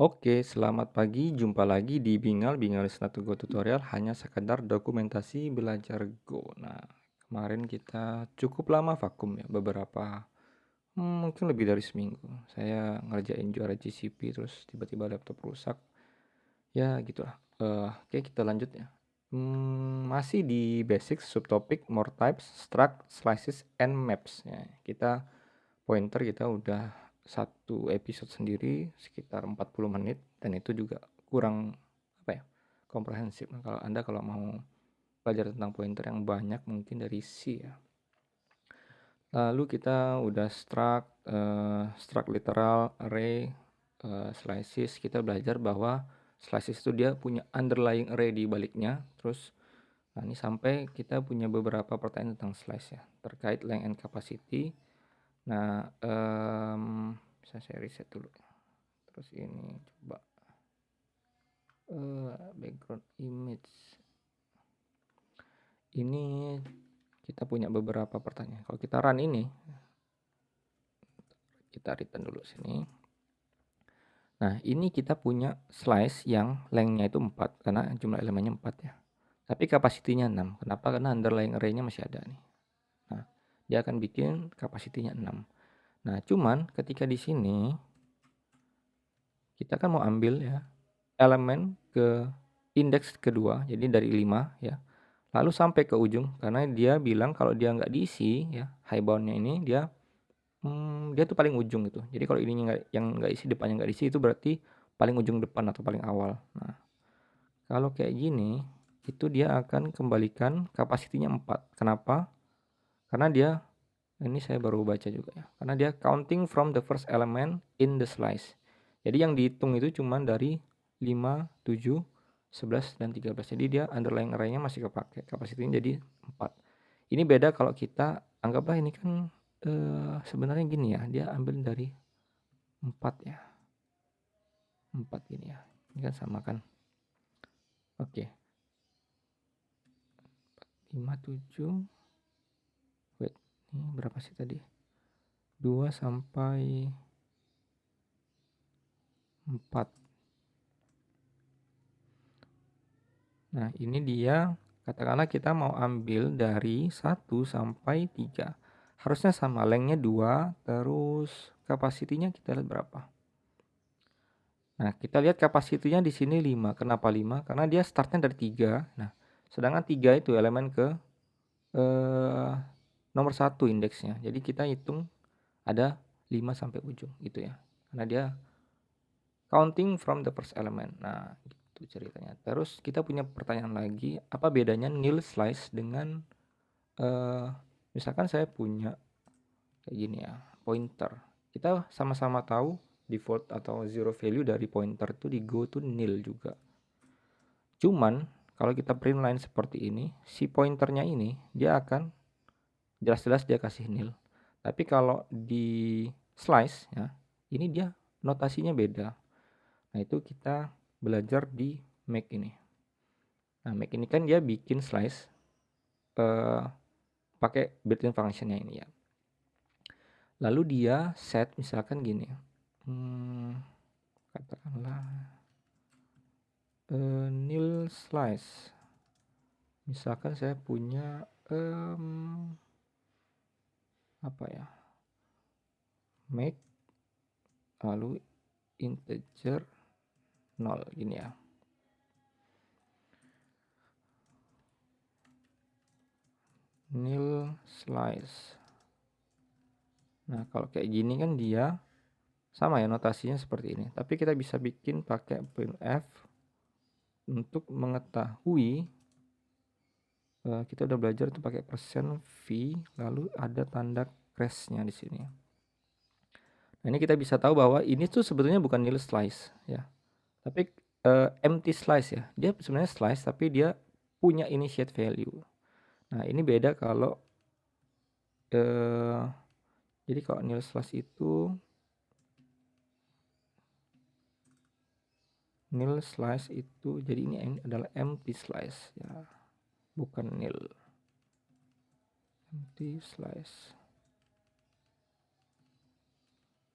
Oke, selamat pagi. Jumpa lagi di Bingal. Bingal is not to go tutorial, hanya sekedar dokumentasi belajar Go. Nah, kemarin kita cukup lama vakum ya, mungkin lebih dari seminggu. Saya ngerjain juara GCP, terus tiba-tiba laptop rusak. Ya, gitulah. Oke, kita lanjut ya. Masih di basics, subtopic, more types, struct, slices, and maps. Ya, kita udah satu episode sendiri sekitar 40 menit, dan itu juga kurang komprehensif. Nah, kalau mau belajar tentang pointer yang banyak mungkin dari C ya. Lalu kita udah struct literal, array, slices. Kita belajar bahwa slices itu dia punya underlying array di baliknya. Terus ini sampai kita punya beberapa pertanyaan tentang slice ya, terkait length and capacity. Nah, bisa saya reset dulu. Terus ini coba background image. Ini kita punya beberapa pertanyaan. Kalau kita run ini, kita return dulu sini. Nah, ini kita punya slice yang length-nya itu 4 karena jumlah elemennya 4 ya. Tapi kapasitinya 6. Kenapa? Karena underlying array-nya masih ada nih. Nah, dia akan bikin kapasitinya 6. Nah, cuman ketika di sini kita kan mau ambil ya elemen ke indeks kedua, jadi dari 5 ya. Lalu sampai ke ujung, karena dia bilang kalau dia nggak diisi ya, high bound-nya ini dia tuh paling ujung gitu. Jadi kalau ininya nggak isi, depannya nggak diisi, itu berarti paling ujung depan atau paling awal. Nah, kalau kayak gini, itu dia akan kembalikan kapasitinya 4. Kenapa? Karena dia, ini saya baru baca juga ya, karena dia counting from the first element in the slice. Jadi yang dihitung itu cuma dari 5, 7, 11, dan 13. Jadi dia underlying array-nya masih kepake. Kapasitinya jadi 4. Ini beda kalau kita anggaplah ini kan sebenarnya gini ya, dia ambil dari 4 ya. 4 gini ya. Ini kan sama kan. Oke. 5, 7. Wait, ini berapa sih tadi? 2 sampai 4. Nah, ini dia, katakanlah kita mau ambil dari 1 sampai 3. Harusnya sama, lengthnya 2, terus kapasitinya kita lihat berapa. Nah, kita lihat kapasitinya di sini 5. Kenapa 5? Karena dia startnya dari 3. Nah, sedangkan 3 itu elemen ke nomor 1 indeksnya. Jadi kita hitung ada 5 sampai ujung gitu ya. Karena dia counting from the first element. Nah, itu ceritanya. Terus kita punya pertanyaan lagi, apa bedanya nil slice dengan misalkan saya punya kayak gini ya, pointer. Kita sama-sama tahu default atau zero value dari pointer itu di Go to nil juga. Cuman kalau kita print line seperti ini, si pointernya ini dia akan jelas-jelas dia kasih nil. Tapi kalau di slice ya, ini dia notasinya beda. Nah, itu kita belajar di make ini. Nah, make ini kan dia bikin slice pakai built-in functionnya ini ya. Lalu dia set misalkan gini, katakanlah nil slice. Misalkan saya punya apa ya, make lalu integer 0 gini ya. Nil slice. Nah, kalau kayak gini kan dia sama ya notasinya seperti ini. Tapi kita bisa bikin pakai printf untuk mengetahui kita udah belajar tuh pakai %v lalu ada tanda crashnya di sini. Nah, ini kita bisa tahu bahwa ini tuh sebetulnya bukan nil slice ya. Tapi empty slice ya. Dia sebenarnya slice tapi dia punya initiate value. Nah, ini beda kalau jadi kalau nil slice itu jadi ini adalah empty slice ya. Bukan nil. Empty slice.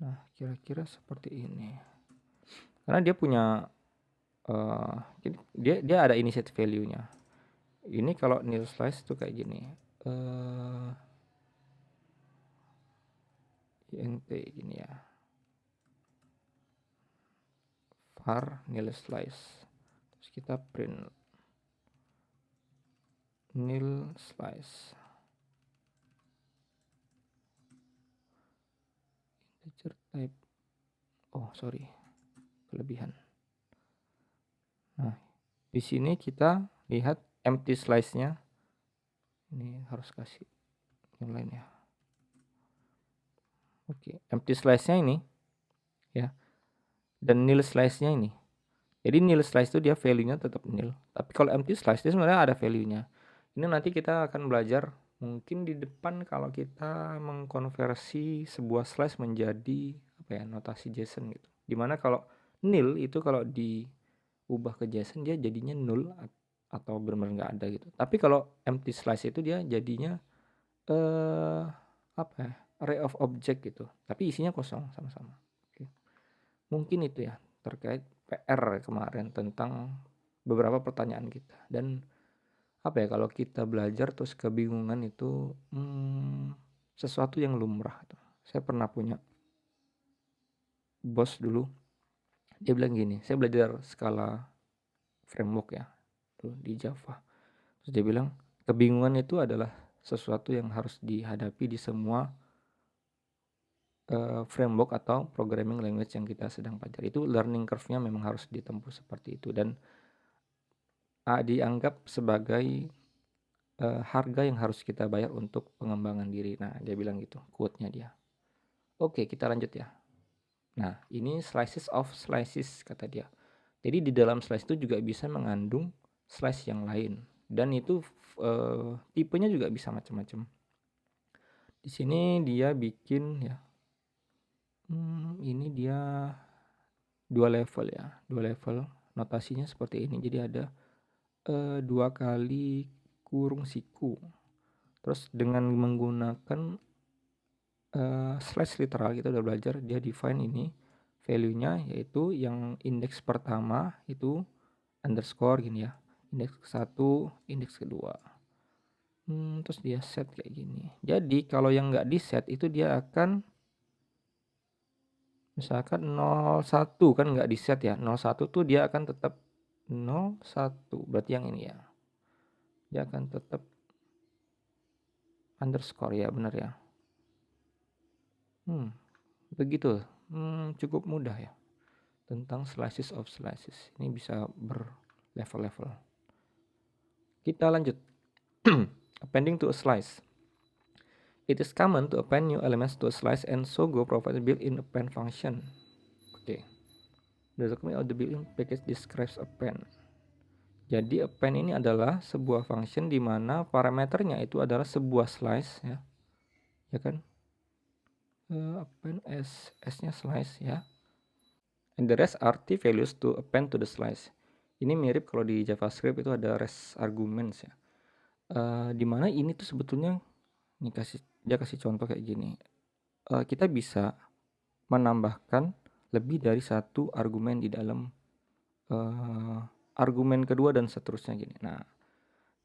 Nah, kira-kira seperti ini. Karena dia punya jadi dia ada initiate value-nya. Ini kalau nil slice tuh kayak gini. int gini ya. Var nil slice. Terus kita print nil slice. Integer type. Oh, sorry. Kelebihan. Nah, di sini kita lihat empty slice-nya. Ini harus kasih yang lain ya. Oke, empty slice-nya ini ya. Dan nil slice-nya ini. Jadi nil slice itu dia value-nya tetap nil. Tapi kalau empty slice dia sebenarnya ada value-nya. Ini nanti kita akan belajar mungkin di depan kalau kita mengkonversi sebuah slice menjadi apa ya, notasi JSON gitu. Dimana kalau nil itu kalau diubah ke JSON dia jadinya null atau benar-benar nggak ada gitu. Tapi kalau empty slice itu dia jadinya apa ya, array of object gitu. Tapi isinya kosong sama-sama. Oke. Mungkin itu ya terkait PR kemarin tentang beberapa pertanyaan kita. Dan apa ya, kalau kita belajar terus kebingungan itu sesuatu yang lumrah. Saya pernah punya bos dulu, dia bilang gini, saya belajar skala framework ya tuh di Java. Terus dia bilang kebingungan itu adalah sesuatu yang harus dihadapi di semua framework atau programming language yang kita sedang pelajari. Itu learning curve-nya memang harus ditempuh seperti itu dan dianggap sebagai harga yang harus kita bayar untuk pengembangan diri. Nah, dia bilang gitu, quote-nya dia. Oke, kita lanjut ya. Nah, ini slices of slices kata dia. Jadi di dalam slice itu juga bisa mengandung slice yang lain dan itu tipenya juga bisa macam-macam. Di sini dia bikin ya. Ini dia dua level ya, dua level notasinya seperti ini. Jadi ada 2 kali kurung siku. Terus dengan menggunakan slash literal kita udah belajar dia define ini value-nya, yaitu yang indeks pertama itu underscore gini ya, indeks 1, indeks kedua. Terus dia set kayak gini. Jadi kalau yang nggak di set itu dia akan misalkan 01 kan nggak di set ya, 01 tuh dia akan tetap 01, berarti yang ini ya, dia akan tetap underscore ya, benar ya. Begitu. Cukup mudah ya tentang slices of slices. Ini bisa berlevel-level. Kita lanjut. Appending to a slice. It is common to append new elements to a slice and so Go provides built-in append function. Oke. The document of the built-in package describes append. Jadi append ini adalah sebuah function di mana parameternya itu adalah sebuah slice ya. Ya kan? Append s-nya slice ya. And the rest are t values to append to the slice. Ini mirip kalau di JavaScript itu ada rest arguments ya. Dimana ini tuh sebetulnya dia kasih contoh kayak gini. Kita bisa menambahkan lebih dari satu argumen di dalam argumen kedua dan seterusnya gini. Nah,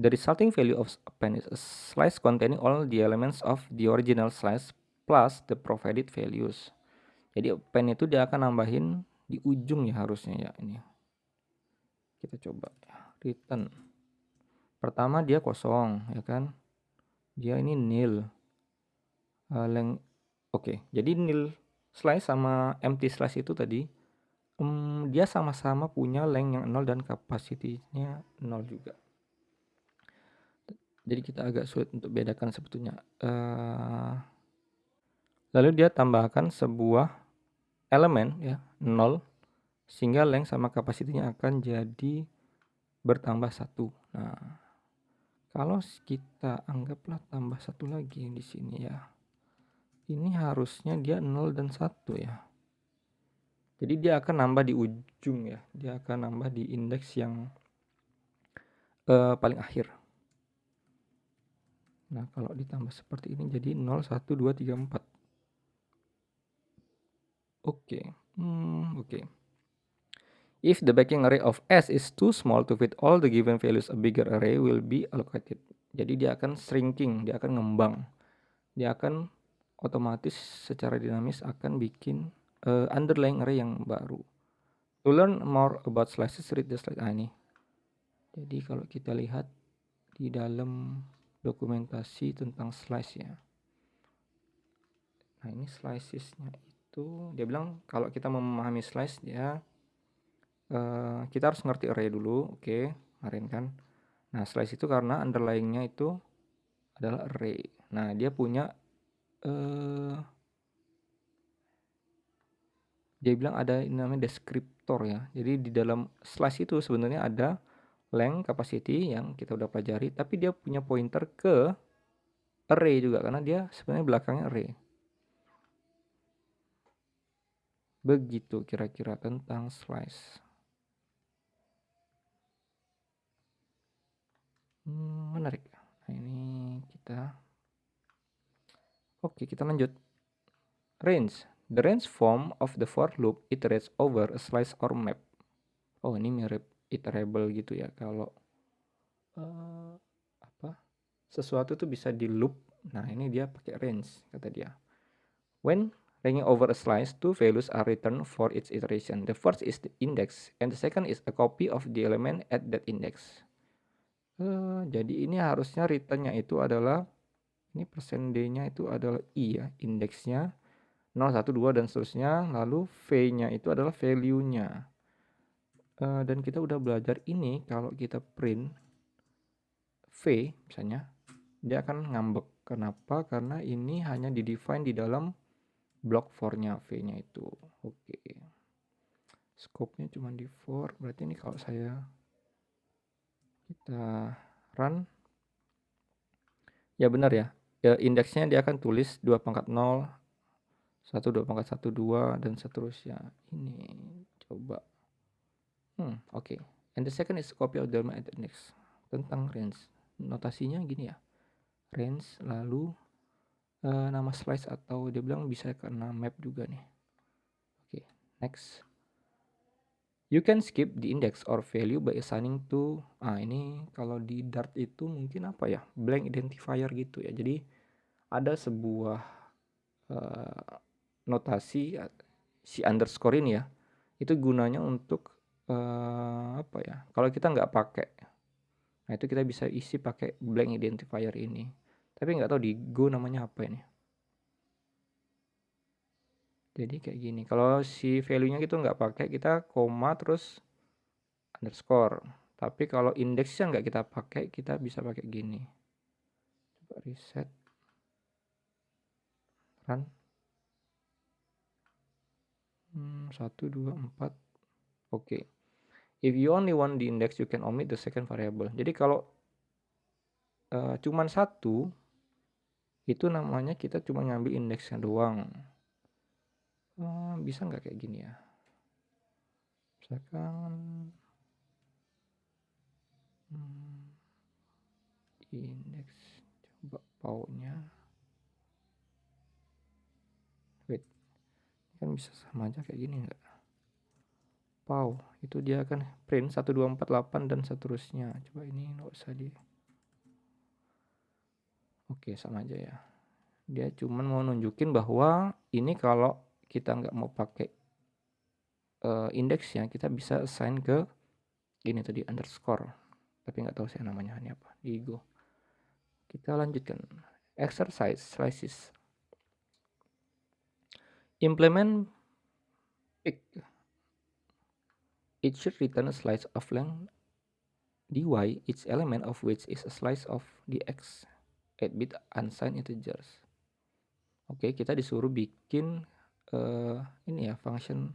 the resulting value of append is a slice containing all the elements of the original slice plus the provided values. Jadi append itu dia akan nambahin di ujung ya harusnya ya ini. Kita coba ya, return. Pertama dia kosong ya kan. Dia ini nil. Oke, jadi nil slice sama empty slice itu tadi dia sama-sama punya length yang 0 dan capacity-nya 0 juga. Jadi kita agak sulit untuk bedakan sebetulnya. Lalu dia tambahkan sebuah elemen ya 0 sehingga length sama capacity-nya akan jadi bertambah 1. Nah, kalau kita anggaplah tambah 1 lagi di sini ya. Ini harusnya dia 0 dan 1 ya. Jadi dia akan nambah di ujung ya. Dia akan nambah di indeks yang paling akhir. Nah, kalau ditambah seperti ini jadi 0, 1, 2, 3, 4. Oke. If the backing array of S is too small to fit all the given values, a bigger array will be allocated. Jadi dia akan shrinking, dia akan ngembang. Dia akan otomatis secara dinamis akan bikin underlying array yang baru. To learn more about slices, read the slide. Ini. Jadi kalau kita lihat di dalam dokumentasi tentang slice ya. Nah ini slicesnya itu, dia bilang kalau kita memahami slice ya, kita harus ngerti array dulu, oke, kemarin kan. Nah slice itu karena underlyingnya itu adalah array. Nah dia punya, dia bilang ada namanya deskriptor ya. Jadi di dalam slice itu sebenarnya ada length, capacity yang kita udah pelajari, tapi dia punya pointer ke array juga karena dia sebenarnya belakangnya array. Begitu kira-kira tentang slice. Menarik. Nah ini kita lanjut. Range. The range form of the for loop iterates over a slice or map. Oh ini mirip iterable gitu ya. Kalau sesuatu tuh bisa di loop. Nah ini dia pakai range kata dia. When ranging over a slice, two values are returned for each iteration. The first is the index and the second is a copy of the element at that index. Jadi ini harusnya returnnya itu adalah, ini persen D-nya itu adalah I ya, indeksnya 0, 1, 2 dan seterusnya. Lalu V-nya itu adalah value-nya. Dan kita udah belajar ini kalau kita print V misalnya, dia akan ngambek. Kenapa? Karena ini hanya di-define di dalam block for-nya V-nya itu. Oke. Scope-nya cuma di for, berarti ini kalau kita run, ya benar ya. Indeksnya dia akan tulis 2 pangkat 0, 1, 2 pangkat 1, 2 dan seterusnya. Ini coba. Oke. And the second is copy of the element at index. Tentang range. Notasinya gini ya. Range lalu nama slice atau dia bilang bisa kena map juga nih. Oke, next. You can skip the index or value by assigning to, ini kalau di Dart itu mungkin apa ya, blank identifier gitu ya. Jadi ada sebuah notasi si underscore ini ya, itu gunanya untuk apa ya, kalau kita nggak pakai, nah itu kita bisa isi pakai blank identifier ini. Tapi nggak tahu di Go namanya apa ini. Jadi kayak gini, kalau si value-nya gitu nggak pakai, kita koma terus underscore. Tapi kalau indeksnya nggak kita pakai, kita bisa pakai gini. Coba reset, run. 1, 2, 4. Oke. If you only want the index, you can omit the second variable. Jadi kalau cuman satu, itu namanya kita cuma ngambil indeksnya doang. Bisa nggak kayak gini ya? Misalkan indeks, coba paunya. Wait, kan bisa sama aja kayak gini nggak? Pau itu dia akan print 1, 2, 4, 8 dan seterusnya. Coba ini nggak usah di. Oke, sama aja ya. Dia cuman mau nunjukin bahwa ini kalau kita nggak mau pakai indeksnya, kita bisa assign ke ini tadi underscore. Tapi nggak tahu saya namanya ini apa di Go. Kita lanjutkan. Exercise slices. Implement pick. It should return a slice of length dy, each element of which is a slice of the x 8-bit unsigned integers. Oke, kita disuruh bikin ini ya, function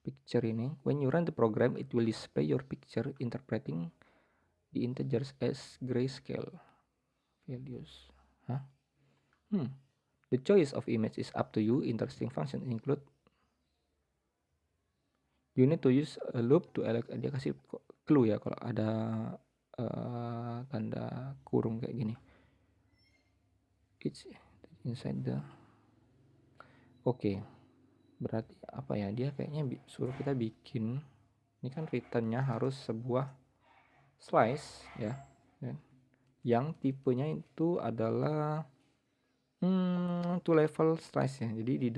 picture ini. When you run the program, it will display your picture interpreting the integers as grayscale values. The choice of image is up to you. Interesting function include, you need to use a loop to elect. Dia kasih clue ya kalau ada tanda kurung kayak gini. It's inside the. Oke. Berarti apa ya? Dia kayaknya suruh kita bikin Ini kan returnnya harus sebuah slice ya, yang tipenya itu adalah two level slice ya. Jadi di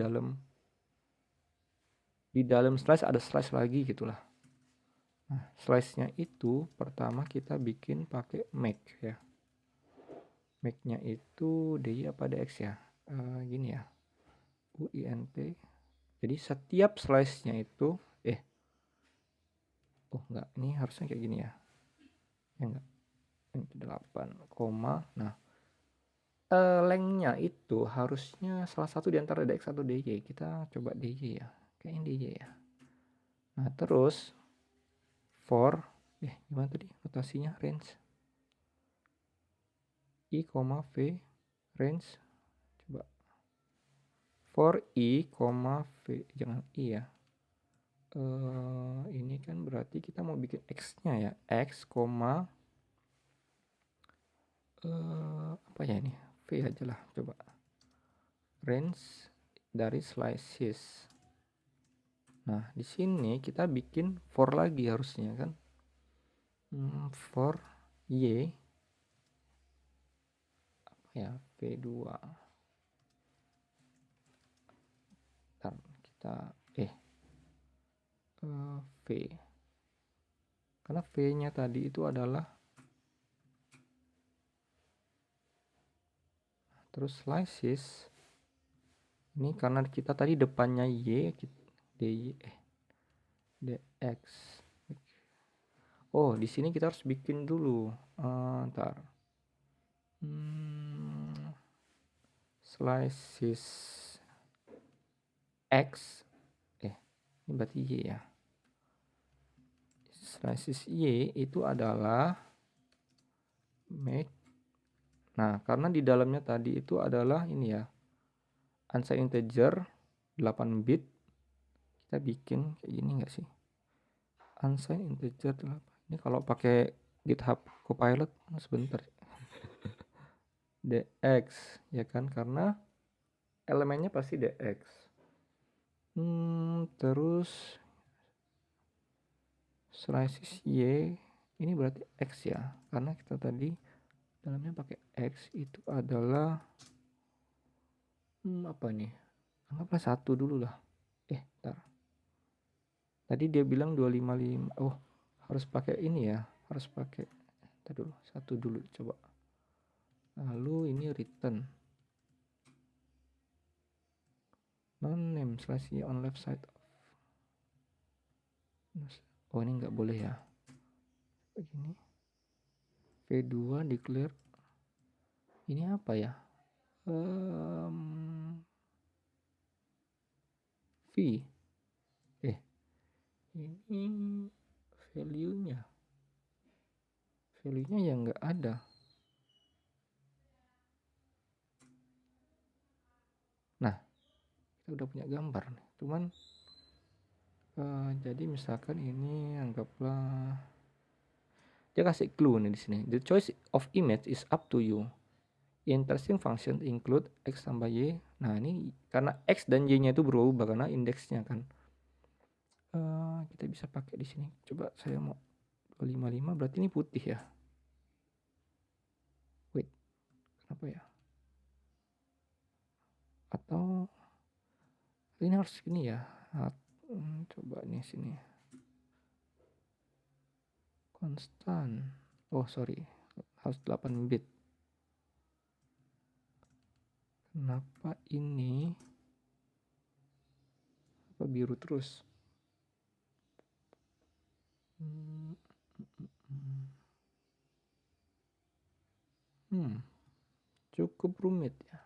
dalam slice ada slice lagi gitulah. Nah, slice-nya itu pertama kita bikin pakai make ya. Make-nya itu DY apa DX ya? Gini ya. UINT. Jadi setiap slice-nya itu enggak, ini harusnya kayak gini ya. Ya enggak. Ini 8, nah length-nya itu harusnya salah satu di antara DX atau DY. Kita coba DY ya. Kayaknya DY ya. Nah, terus for gimana tadi notasinya? Range I, V range, coba for I, V, jangan I ya. Ini kan berarti kita mau bikin X-nya ya. X, apa ya ini? V aja lah, coba. Range dari slices. Nah, di sini kita bikin for lagi harusnya kan. For Y apa ya? V2. Ntar kita V. Karena V-nya tadi itu adalah terus slices. Ini karena kita tadi depannya Y, DX. Oh, di sini kita harus bikin dulu. Ntar. Slices X. Ini berarti Y ya. Slices Y itu adalah make. Nah, karena di dalamnya tadi itu adalah ini ya. Unsigned integer 8 bit. Kita bikin kayak gini enggak sih? Unsigned integer 8. Ini kalau pakai GitHub Copilot sebentar. DX ya kan, karena elemennya pasti DX. Terus slices Y ini berarti X ya, karena kita tadi dalamnya pakai X itu adalah apa nih, anggaplah 1 dulu lah. Ntar tadi dia bilang 255. Harus pakai ini ya, harus pakai dulu 1 dulu coba. Lalu ini return non name slash Y on left side of. Ini nggak boleh ya, begini. V2 declare ini apa ya, V ini value-nya yang nggak ada. Nah, kita udah punya gambar nih, cuman jadi misalkan ini anggaplah dia kasih clue nih di sini. The choice of image is up to you. Interesting function include X tambah Y. Nah, ini karena X dan Y-nya itu berubah karena indeksnya kan. Kita bisa pakai di sini. Coba saya mau 255, berarti ini putih ya. Wait, kenapa ya? Atau ini harus gini ya. Coba nih sini. Konstan. Sorry. Harus 8 bit. Kenapa ini apa biru terus? Cukup rumit ya.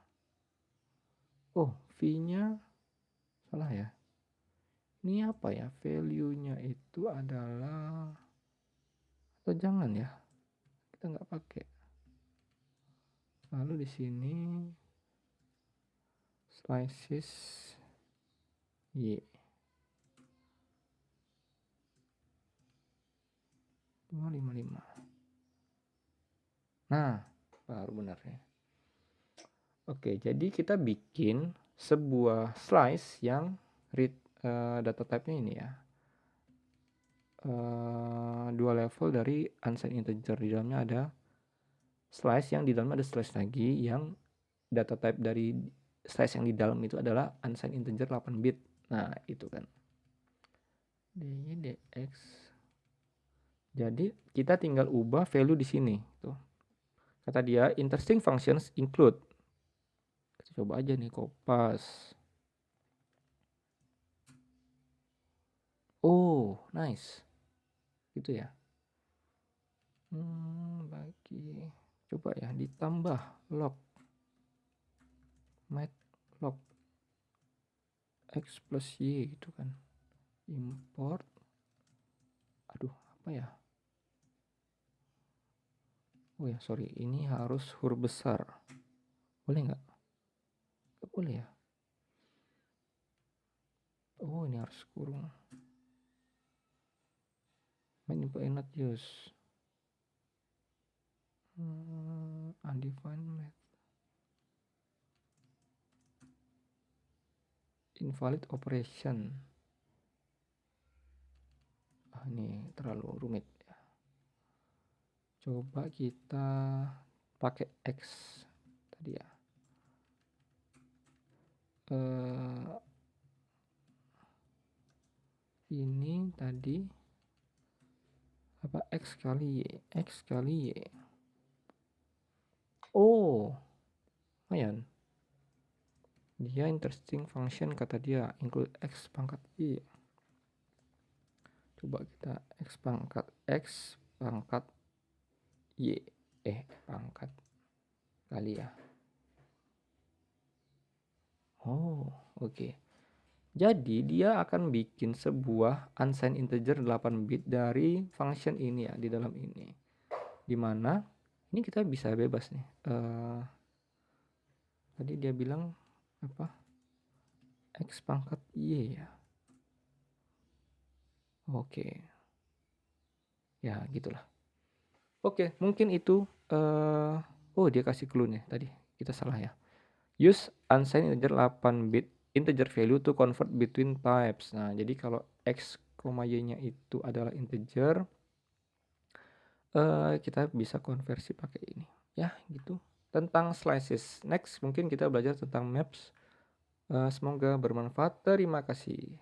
V-nya salah ya. Ini apa ya? Value-nya itu adalah, atau jangan ya, kita nggak pakai. Lalu di sini slices Y 255. Nah, baru benar ya. Oke, jadi kita bikin sebuah slice yang read data type-nya ini ya. dua level dari unsigned integer. Di dalamnya ada slice, yang di dalamnya ada slice lagi, yang data type dari slice yang di dalam itu adalah unsigned integer 8 bit. Nah, itu kan. dy dx. Jadi kita tinggal ubah value di sini tuh. Kata dia interesting functions include. Kita coba aja nih kopas. Oh, nice. Gitu ya. Bagi coba ya ditambah log matlock x plus y gitu kan. Import. Aduh, apa ya? Oh ya, sorry, ini harus huruf besar. Boleh nggak? Nggak boleh ya? Oh, ini harus kurung. Main input and not use. Undefined math. Invalid operation. Ini terlalu rumit ya. Coba kita pakai X tadi ya. Ini tadi apa, X kali Y. Oh, lumayan. Dia interesting function, kata dia include X pangkat Y. Coba kita X pangkat Y. Pangkat kali ya. Oh, oke. Jadi dia akan bikin sebuah unsigned integer 8 bit dari function ini ya, di dalam ini. Dimana ini kita bisa bebas nih. Tadi dia bilang apa? X pangkat Y ya. Oke. Ya, gitulah. Oke, mungkin itu oh, dia kasih clue nih tadi. Kita salah ya. Use unsigned integer 8 bit integer value to convert between types. Nah, jadi kalau X, Y-nya itu adalah integer, kita bisa konversi pakai ini. Ya, gitu. Tentang slices. Next, mungkin kita belajar tentang maps. Semoga bermanfaat. Terima kasih.